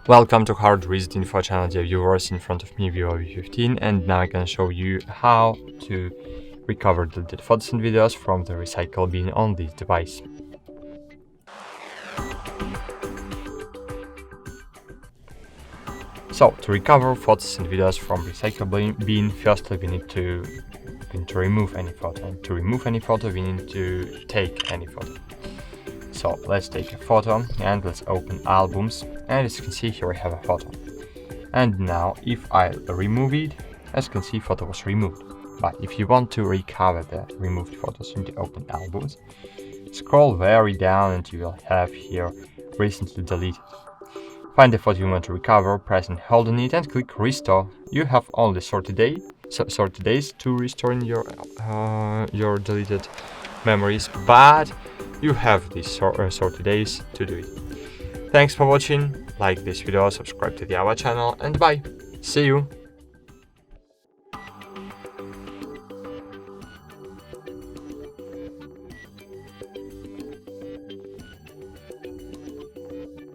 Welcome to HardReset.Info channel, dear viewers. In front of me Vivo V15, and now I can show you how to recover deleted photos and videos from the recycle bin on this device. So, to recover photos and videos from recycle bin, firstly we need to remove any photo, and to remove any photo we need to take any photo. So let's take a photo and let's open albums, and as you can see here we have a photo. And now if I remove it, as you can see photo was removed. But if you want to recover the removed photos in the open albums, scroll very down and you will have here recently deleted. Find the photo you want to recover, press and hold on it and click restore. You have only 30 days to restore your deleted memories, but you have these 30 days to do it. Thanks for watching, like this video, subscribe to our channel, and bye. See you.